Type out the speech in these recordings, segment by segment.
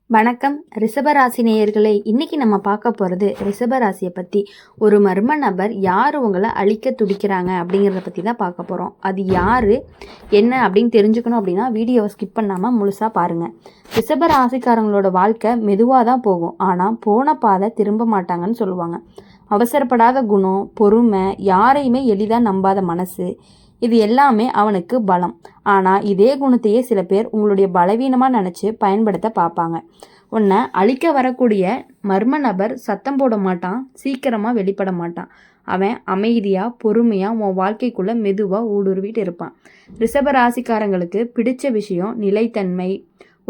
வணக்கம் ரிஷபராசி நேயர்களே. இன்னைக்கு நம்ம பார்க்க போகிறது ரிஷபராசியை பற்றி. ஒரு மர்ம நபர் யார் உங்களை அழிக்க துடிக்கிறாங்க அப்படிங்கிறத பற்றி தான் பார்க்க போகிறோம். அது யார் என்ன அப்படின்னு தெரிஞ்சுக்கணும் அப்படின்னா வீடியோவை ஸ்கிப் பண்ணாமல் முழுசாக பாருங்கள். ரிஷபராசிக்காரங்களோட வாழ்க்கை மெதுவாக தான் போகும், ஆனால் போன பாதை திரும்ப மாட்டாங்கன்னு சொல்லுவாங்க. அவசரப்படாத குணம், பொறுமை, யாரையுமே எளிதாக நம்பாத மனசு, இது எல்லாமே அவனுக்கு பலம். ஆனால் இதே குணத்தையே சில பேர் உங்களுடைய பலவீனமாக நினச்சி பயன்படுத்த பார்ப்பாங்க. உன்னை அழிக்க வரக்கூடிய மர்ம நபர் சத்தம் போட மாட்டான், சீக்கிரமாக வெளிப்பட மாட்டான். அவன் அமைதியாக பொறுமையாக உன் வாழ்க்கைக்குள்ளே மெதுவாக ஊடுருவிட்டு இருப்பான். ரிஷப ராசிக்காரங்களுக்கு பிடிச்ச விஷயம் நிலைத்தன்மை.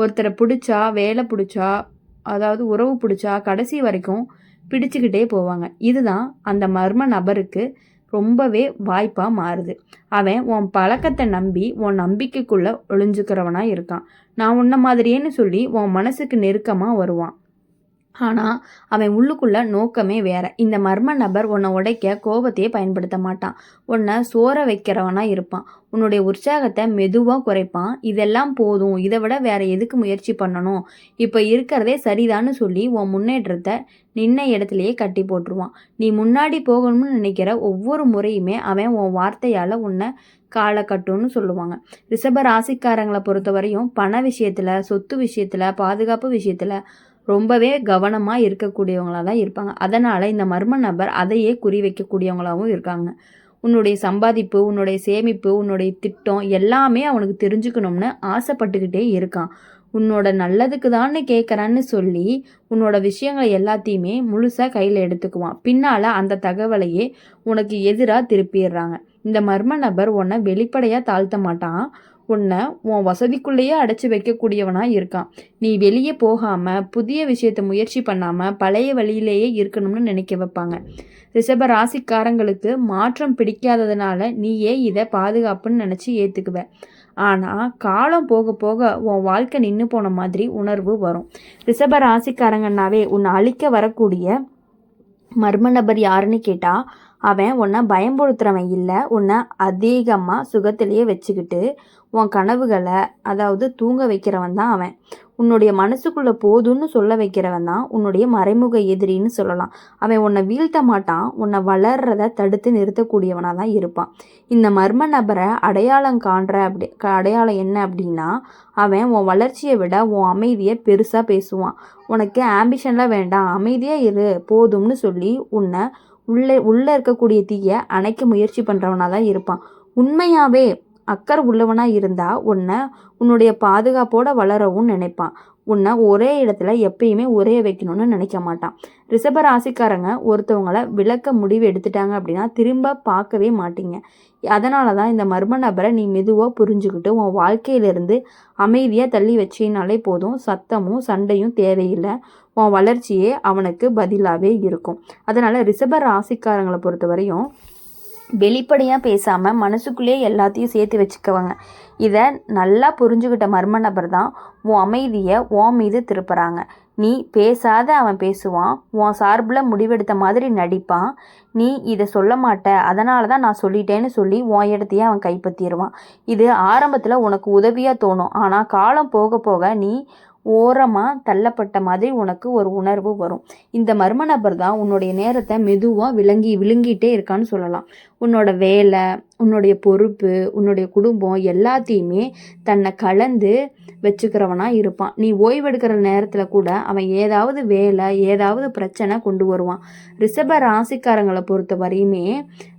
ஒருத்தரை பிடிச்சா, வேலை பிடிச்சா, அதாவது உறவு பிடிச்சா கடைசி வரைக்கும் பிடிச்சிக்கிட்டே போவாங்க. இதுதான் அந்த மர்ம நபருக்கு ரொம்பவே வாய்ப்பாக மாறுது. அவன் உன் பழக்கத்தை நம்பி உன் நம்பிக்கைக்குள்ளே ஒளிஞ்சுக்கிறவனாக இருக்கான். நான் உன்ன மாதிரியேன்னு சொல்லி உன் மனசுக்கு நெருக்கமாக வருவான். ஆனால் அவன் உள்ளுக்குள்ள நோக்கமே வேற. இந்த மர்ம நபர் உன்னை உடைக்க கோபத்தையே பயன்படுத்த மாட்டான், உன்னை சோற வைக்கிறவனாக இருப்பான். உன்னுடைய உற்சாகத்தை மெதுவாக குறைப்பான். இதெல்லாம் போதும், இதை விட வேற எதுக்கு முயற்சி பண்ணணும், இப்போ இருக்கிறதே சரிதான்னு சொல்லி உன் முன்னேற்றத்தை நின்ன இடத்துலையே கட்டி போட்டுருவான். நீ முன்னாடி போகணும்னு நினைக்கிற ஒவ்வொரு முறையுமே அவன் உன் வார்த்தையால் உன்னை காலை கட்டும்னு சொல்லுவாங்க. ரிஷப ராசிக்காரங்களை பொறுத்தவரையும் பண விஷயத்தில், சொத்து விஷயத்தில், பாதுகாப்பு விஷயத்தில் ரொம்பவே கவனமாக இருக்கக்கூடியவங்களாக தான் இருப்பாங்க. அதனால் இந்த மர்ம நபர் அதையே குறி வைக்கக்கூடியவங்களாகவும் இருக்காங்க. உன்னுடைய சம்பாதிப்பு, உன்னுடைய சேமிப்பு, உன்னுடைய திட்டம் எல்லாமே அவனுக்கு தெரிஞ்சுக்கணும்னு ஆசைப்பட்டுக்கிட்டே இருக்கான். உன்னோட நல்லதுக்கு தானே கேட்குறான்னு சொல்லி உன்னோட விஷயங்களை எல்லாத்தையுமே முழுசாக கையில் எடுத்துக்குவான். பின்னால் அந்த தகவலையே உனக்கு எதிராக திருப்பிடுறாங்க. இந்த மர்ம நபர் உன்னை வெளிப்படையாக தாழ்த்த மாட்டான், உன்னை உன் வசதிக்குள்ளேயே அடைச்சி வைக்கக்கூடியவனாக இருக்கான். நீ வெளியே போகாமல் புதிய விஷயத்தை முயற்சி பண்ணாமல் பழைய வழியிலேயே இருக்கணும்னு நினைக்க வைப்பாங்க. ரிஷப ராசிக்காரங்களுக்கு மாற்றம் பிடிக்காததுனால நீயே இதை பாதுகாப்புன்னு நினச்சி ஏற்றுக்குவ. ஆனால் காலம் போக போக உன் வாழ்க்கை நின்று போன மாதிரி உணர்வு வரும். ரிஷப ராசிக்காரங்கன்னாவே உன்னை அழிக்க வரக்கூடிய மர்ம நபர் யாருன்னு கேட்டால் அவன் உன்னை பயன்படுத்துகிறவன் இல்லை, உன்னை அதிகமாக சுகத்திலேயே வச்சுக்கிட்டு உன் கனவுகளை அதாவது தூங்க வைக்கிறவன் தான் அவன். உன்னுடைய மனசுக்குள்ளே போதும்னு சொல்ல வைக்கிறவன் தான் உன்னுடைய மறைமுக எதிரின்னு சொல்லலாம். அவன் உன்னை வீழ்த்த மாட்டான், உன்னை வளர்றத தடுத்து நிறுத்தக்கூடியவனாக தான் இருப்பான். இந்த மர்ம நபரை அடையாளம் காண்ற அடையாளம் என்ன அப்படின்னா, அவன் உன் வளர்ச்சியை விட உன் அமைதியை பெருசாக பேசுவான். உனக்கு ஆம்பிஷன்லாம் வேண்டாம், அமைதியாக இரு போதும்னு சொல்லி உன்னை உள்ளே இருக்கக்கூடிய தீயை அணைக்க முயற்சி பண்ணுறவனாக தான் இருப்பான். உண்மையாகவே அக்கறை உள்ளவனாக இருந்தால் உன்னுடைய பாதுகாப்போடு வளரவும் நினைப்பான். உன்னை ஒரே இடத்துல எப்பயுமே உரைய வைக்கணும்னு நினைக்க மாட்டான். ரிஷப ராசிக்காரங்க ஒருத்தவங்களை விளக்க முடிவு எடுத்துட்டாங்க அப்படின்னா திரும்ப பார்க்கவே மாட்டீங்க. அதனால தான் இந்த மர்ம நபரை நீ மெதுவாக புரிஞ்சுக்கிட்டு உன் வாழ்க்கையிலிருந்து அமைதியாக தள்ளி வச்சினாலே போதும். சத்தமும் சண்டையும் தேவையில்லை, உன் வளர்ச்சியே அவனுக்கு பதிலாகவே இருக்கும். அதனால் ரிஷப ராசிக்காரங்களை பொறுத்தவரையும் வெளிப்படையாக பேசாமல் மனசுக்குள்ளேயே எல்லாத்தையும் சேர்த்து வச்சுக்குவாங்க. இதை நல்லா புரிஞ்சுக்கிட்ட மர்ம நபர் தான் உன் அமைதியை உன் மீது திருப்புறாங்க. நீ பேசாத அவன் பேசுவான், உன் சார்பில் முடிவெடுத்த மாதிரி நடிப்பான். நீ இதை சொல்ல மாட்ட, அதனால தான் நான் சொல்லிட்டேன்னு சொல்லி உன் இடத்தையே அவன் கைப்பற்றிடுவான். இது ஆரம்பத்தில் உனக்கு உதவியாக தோணும், ஆனால் காலம் போக போக நீ ஓரமாக தள்ளப்பட்ட மாதிரி உனக்கு ஒரு உணர்வு வரும். இந்த மர்ம நபர் தான் உன்னுடைய நேரத்தை மெதுவாக விழுங்கிட்டே இருக்கான்னு சொல்லலாம். உன்னோட வேலை, உன்னுடைய பொறுப்பு, உன்னுடைய குடும்பம் எல்லாத்தையுமே தன்னை கலந்து வச்சுக்கிறவனாக இருப்பான். நீ ஓய்வெடுக்கிற நேரத்தில் கூட அவன் ஏதாவது வேலை, ஏதாவது பிரச்சனை கொண்டு வருவான். ரிஷப ராசிக்காரங்களை பொறுத்த வரையுமே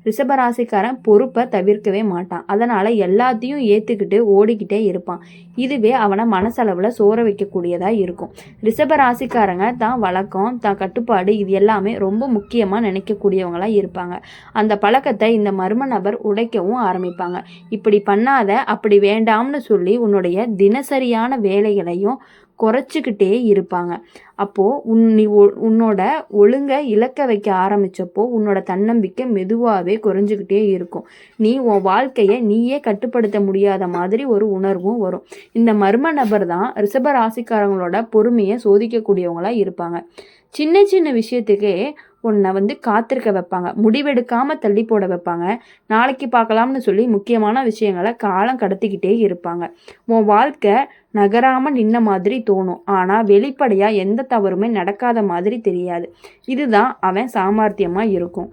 ரிஷப ராசிக்காரன் பொறுப்பை தவிர்க்கவே மாட்டான். அதனால் எல்லாத்தையும் ஏற்றுக்கிட்டு ஓடிக்கிட்டே இருப்பான். இதுவே அவனை மனசளவில் சோற வைக்கக்கூடியதாக இருக்கும். ரிஷப ராசிக்காரங்க தான் வழக்கம், தான் கட்டுப்பாடு, இது எல்லாமே ரொம்ப முக்கியமாக நினைக்கக்கூடியவங்களாக இருப்பாங்க. அந்த பழக்கத்தை இந்த மர்ம நபர் உடைக்கவும் ஆரம்பிப்பாங்க. இப்படி பண்ணாத, அப்படி வேண்டாம்னு சொல்லி உன்னுடைய தினசரியான வேலைகளையும் குறைச்சிக்கிட்டே இருப்பாங்க. அப்போது நீ உன்னோட ஒழுங்கை இழக்க வைக்க ஆரம்பித்தப்போ உன்னோட தன்னம்பிக்கை மெதுவாகவே குறைஞ்சிக்கிட்டே இருக்கும். நீ உன் வாழ்க்கையை நீயே கட்டுப்படுத்த முடியாத மாதிரி ஒரு உணர்வும் வரும். இந்த மர்ம நபர் தான் ரிஷப ராசிக்காரங்களோட பொறுமையை சோதிக்கக்கூடியவங்களாக இருப்பாங்க. சின்ன சின்ன விஷயத்துக்கே உன்னை காத்திருக்க வைப்பாங்க, முடிவெடுக்காமல் தள்ளி போட வைப்பாங்க, நாளைக்கு பார்க்கலாம்னு சொல்லி முக்கியமான விஷயங்களை காலம் கடத்திக்கிட்டே இருப்பாங்க. உன் வாழ்க்கை நகராமல் நின்ன மாதிரி தோணும், ஆனால் வெளிப்படையாக எந்த தவறுமே நடக்காத மாதிரி தெரியாது. இதுதான் அவன் சாமர்த்தியமாக இருக்கும்.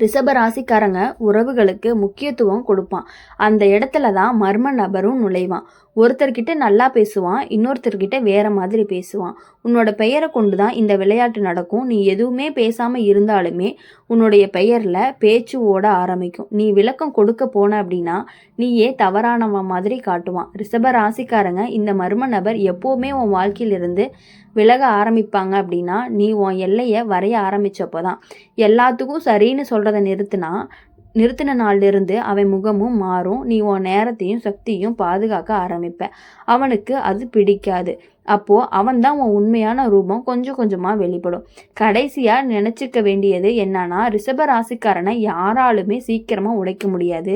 ரிஷப ராசிக்காரங்க உறவுகளுக்கு முக்கியத்துவம் கொடுப்பான். அந்த இடத்துல தான் மர்ம நபரும் நுழைவான். ஒருத்தர்கிட்ட நல்லா பேசுவான், இன்னொருத்தர்கிட்ட வேற மாதிரி பேசுவான். உன்னோட பெயரை கொண்டு தான் இந்த விளையாட்டு நடக்கும். நீ எதுவுமே பேசாமல் இருந்தாலுமே உன்னுடைய பெயரில் பேச்சு ஓட ஆரம்பிக்கும். நீ விளக்கம் கொடுக்க போன அப்படின்னா நீயே தவறானவன் மாதிரி காட்டுவான். ரிஷப ராசிக்காரங்க இந்த மர்ம நபர் எப்போவுமே உன் வாழ்க்கையிலிருந்து விலக ஆரம்பிப்பாங்க அப்படின்னா நீ உன் எல்லையை வரைய ஆரம்பித்தப்போ தான். எல்லாத்துக்கும் சரின்னு சொல்கிறத நிறுத்தின நாளிலிருந்து அவன் முகமும் மாறும். நீ உன் நேரத்தையும் சக்தியும் பாதுகாக்க ஆரம்பிப்ப. அவனுக்கு அது பிடிக்காது. அப்போது அவன்தான் உன் உண்மையான ரூபம் கொஞ்சம் கொஞ்சமாக வெளிப்படும். கடைசியாக நினச்சிக்க வேண்டியது என்னன்னா, ரிஷப ராசிக்காரனை யாராலுமே சீக்கிரமாக உடைக்க முடியாது,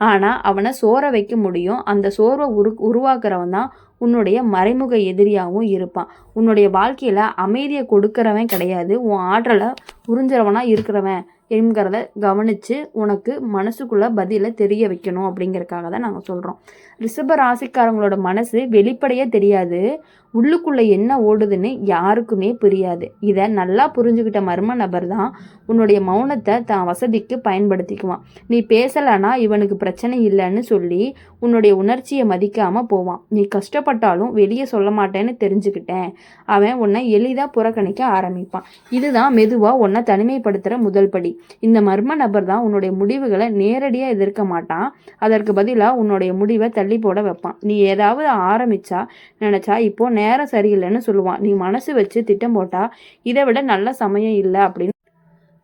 ஆனால் அவனை சோற வைக்க முடியும். அந்த சோர்வை உருவாக்குறவன் தான் உன்னுடைய மறைமுக எதிரியாகவும் இருப்பான். உன்னுடைய வாழ்க்கையில் அமைதியை கொடுக்குறவன் கிடையாது, உன் ஆற்றலை உறிஞ்சிறவனாக இருக்கிறவன் என்கிறத கவனித்து உனக்கு மனசுக்குள்ளே பதிலை தெரிய வைக்கணும் அப்படிங்கிறதுக்காக தான் நாங்கள் சொல்கிறோம். ரிஷப ராசிக்காரங்களோட மனசு வெளிப்படையாக தெரியாது, உள்ளுக்குள்ளே என்ன ஓடுதுன்னு யாருக்குமே புரியாது. இதை நல்லா புரிஞ்சுக்கிட்ட மர்ம நபர் தான் உன்னுடைய மௌனத்தை தான் வசதிக்கு பயன்படுத்திக்குவான். நீ பேசலைன்னா இவனுக்கு பிரச்சனை இல்லைன்னு சொல்லி உன்னுடைய உணர்ச்சியை மதிக்காமல் போவான். நீ கஷ்டப்பட்டாலும் வெளியே சொல்ல மாட்டேன்னு தெரிஞ்சுக்கிட்டேன் அவன் உன்னை எளிதாக புறக்கணிக்க ஆரம்பிப்பான். இதுதான் மெதுவாக உன்னை தனிமைப்படுத்துகிற முதல் படி. இந்த மர்ம நபர் தான் உன்னுடைய முடிவுகளை நேரடியாக எதிர்க்க மாட்டான், அதற்கு பதிலாக உன்னுடைய முடிவை தள்ளி போட வைப்பான். நீ ஏதாவது நினச்சா இப்போ நேரம் சரியில்லைன்னு சொல்லுவான். நீ மனசு வச்சு திட்டம் போட்டா இதை விட நல்ல சமயம் இல்லை அப்படின்னு.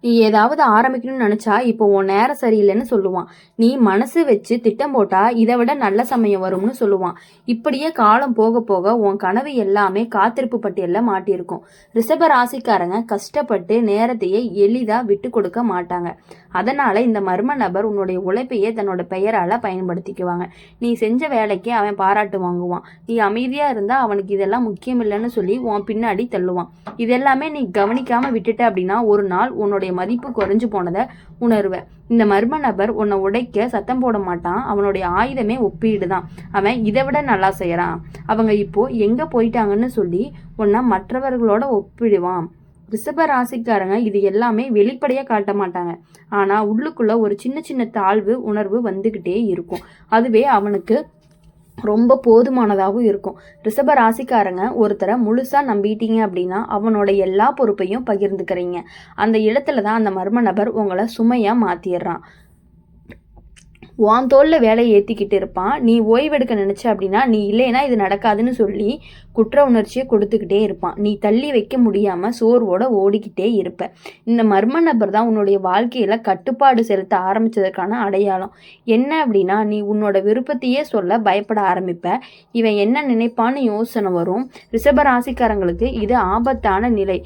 நீ ஏதாவது ஆரம்பிக்கணும்னு நினச்சா இப்போ உன் நேரம் சரியில்லைன்னு சொல்லுவான். நீ மனசு வச்சு திட்டம் போட்டால் இதை விட நல்ல சமயம் வரும்னு சொல்லுவான். இப்படியே காலம் போக போக உன் கனவு எல்லாமே காத்திருப்பு பட்டியலில் மாட்டியிருக்கும். ரிஷப ராசிக்காரங்க கஷ்டப்பட்டு நேரத்தையே எளிதாக விட்டு கொடுக்க மாட்டாங்க. அதனால் இந்த மர்ம நபர் உன்னுடைய உழைப்பையே தன்னோட பெயரால் பயன்படுத்திக்குவாங்க. நீ செஞ்ச வேலைக்கு அவன் பாராட்டு வாங்குவான். நீ அமைதியாக இருந்தால் அவனுக்கு இதெல்லாம் முக்கியம் இல்லைன்னு சொல்லி உன் பின்னாடி தள்ளுவான். இதெல்லாமே நீ கவனிக்காமல் விட்டுட்ட அப்படின்னா ஒரு நாள் உன்னுடைய மதிப்பு குறைஞ்சு போனதை உணர்வ. இந்த மர்ம நபர் உன்னை உடைக்க சத்தம் போட மாட்டான். அவனுடைய ஆயுதமே ஒப்பீடு தான். அவன் இதை விட நல்லா செய்யறான், அவங்க இப்போ எங்க போயிட்டாங்கன்னு சொல்லி உன்னை மற்றவர்களோட ஒப்பிடுவான். ரிஷப ராசிக்காரங்க இது எல்லாமே வெளிப்படையாக காட்ட மாட்டாங்க, ஆனால் உள்ளுக்குள்ள ஒரு சின்ன சின்ன தாழ்வு உணர்வு வந்துக்கிட்டே இருக்கும். அதுவே அவனுக்கு ரொம்ப போதுமானதாகவும் இருக்கும். ரிஷப ராசிக்காரங்க ஒருத்தரை முழுசாக நம்பிட்டீங்க அப்படின்னா அவனோட எல்லா பொறுப்பையும் பகிர்ந்துக்கிறீங்க. அந்த இடத்துல தான் அந்த மர்ம நபர் உங்களை சுமையாக மாற்றிடுறான். உன் தோளில் வேலையை ஏற்றிக்கிட்டு இருப்பான். நீ ஓய்வெடுக்க நினச்ச அப்படின்னா நீ இல்லைன்னா இது நடக்காதுன்னு சொல்லி குற்ற உணர்ச்சியை கொடுத்துக்கிட்டே இருப்பான். நீ தள்ளி வைக்க முடியாமல் சோர்வோட ஓடிக்கிட்டே இருப்ப. இந்த மர்ம நபர் தான் உன்னுடைய வாழ்க்கையில் கட்டுப்பாடு செலுத்த ஆரம்பித்ததற்கான அடையாளம். என்ன அப்படின்னா நீ உன்னோட விருப்பத்தையே சொல்ல பயப்பட ஆரம்பிப்ப. இவன் என்ன நினைப்பான்னு யோசனை வரும். ரிஷப ராசிக்காரங்களுக்கு இது ஆபத்தான நிலை.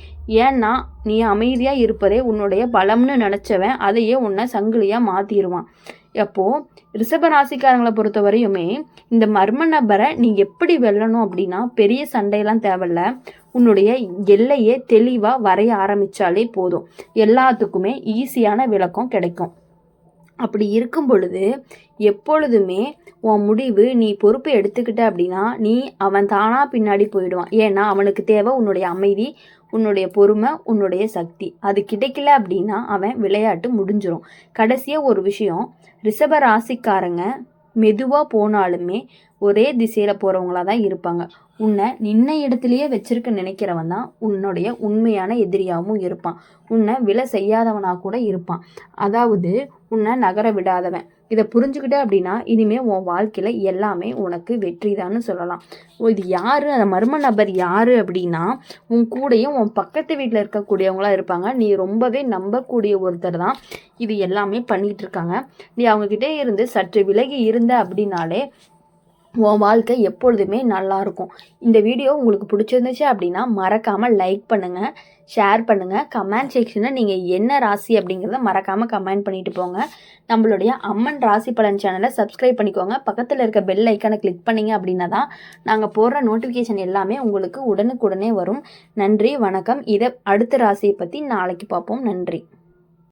ஏன்னா நீ அமைதியாக இருப்பதே உன்னுடைய பலம்னு நினச்சவன் அதையே உன்னை சங்கிலியாக மாற்றிடுவான். அப்போது ரிஷப ராசிக்காரங்களை பொறுத்த வரையுமே இந்த மர்ம நபரை நீ எப்படி வெல்லணும் அப்படின்னா பெரிய சண்டையெல்லாம் தேவையில்ல. உன்னுடைய எல்லையே தெளிவாக வரைய ஆரம்பித்தாலே போதும். எல்லாத்துக்குமே ஈஸியான விளக்கம் கிடைக்கும். அப்படி இருக்கும் பொழுது எப்பொழுதுமே உன் முடிவு நீ பொறுப்பை எடுத்துக்கிட்ட அப்படின்னா அவன் தானாக பின்னாடி போயிடுவான். ஏன்னா அவனுக்கு தேவை உன்னுடைய அமைதி, உன்னுடைய பொறுமை, உன்னுடைய சக்தி. அது கிடைக்கல அப்படின்னா அவன் விளையாட்டு முடிஞ்சிடும். கடைசியாக ஒரு விஷயம், ரிஷப ராசிக்காரங்க மெதுவாக போனாலுமே ஒரே திசையில் போகிறவங்களா தான் இருப்பாங்க. உன்னை நின்ன இடத்துலையே வச்சிருக்க நினைக்கிறவன் தான் உன்னுடைய உண்மையான எதிரியாகவும் இருப்பான். உன்னை விலை செய்யாதவனாக கூட இருப்பான். அதாவது உன்னை நகர விடாதவன். இதை புரிஞ்சுக்கிட்ட அப்படின்னா இனிமேல் உன் வாழ்க்கையில் எல்லாமே உனக்கு வெற்றி தான்னு சொல்லலாம். இது யார், அந்த மர்ம நபர் யார் அப்படின்னா உன் கூடயும் உன் பக்கத்து வீட்டில் இருக்கக்கூடியவங்களாம் இருப்பாங்க. நீ ரொம்பவே நம்பக்கூடிய ஒருத்தர் தான் இது எல்லாமே பண்ணிகிட்டு இருக்காங்க. நீ அவங்கக்கிட்டே இருந்து சற்று விலகி இருந்த அப்படின்னாலே உன் வாழ்க்கை எப்பொழுதுமே நல்லாயிருக்கும். இந்த வீடியோ உங்களுக்கு பிடிச்சிருந்துச்சு அப்படின்னா மறக்காமல் லைக் பண்ணுங்கள், ஷேர் பண்ணுங்கள். கமெண்ட் செக்ஷனில் நீங்கள் என்ன ராசி அப்படிங்கிறத மறக்காமல் கமெண்ட் பண்ணிட்டு போங்க. நம்மளுடைய அம்மன் ராசி பலன் சேனலை சப்ஸ்கிரைப் பண்ணிக்கோங்க. பக்கத்தில் இருக்க பெல் ஐக்கானை கிளிக் பண்ணிங்க அப்படின்னா தான் நாங்கள் போடுற நோட்டிஃபிகேஷன் எல்லாமே உங்களுக்கு உடனுக்குடனே வரும். நன்றி, வணக்கம். இதை அடுத்த ராசியை பற்றி நாளைக்கு பார்ப்போம். நன்றி.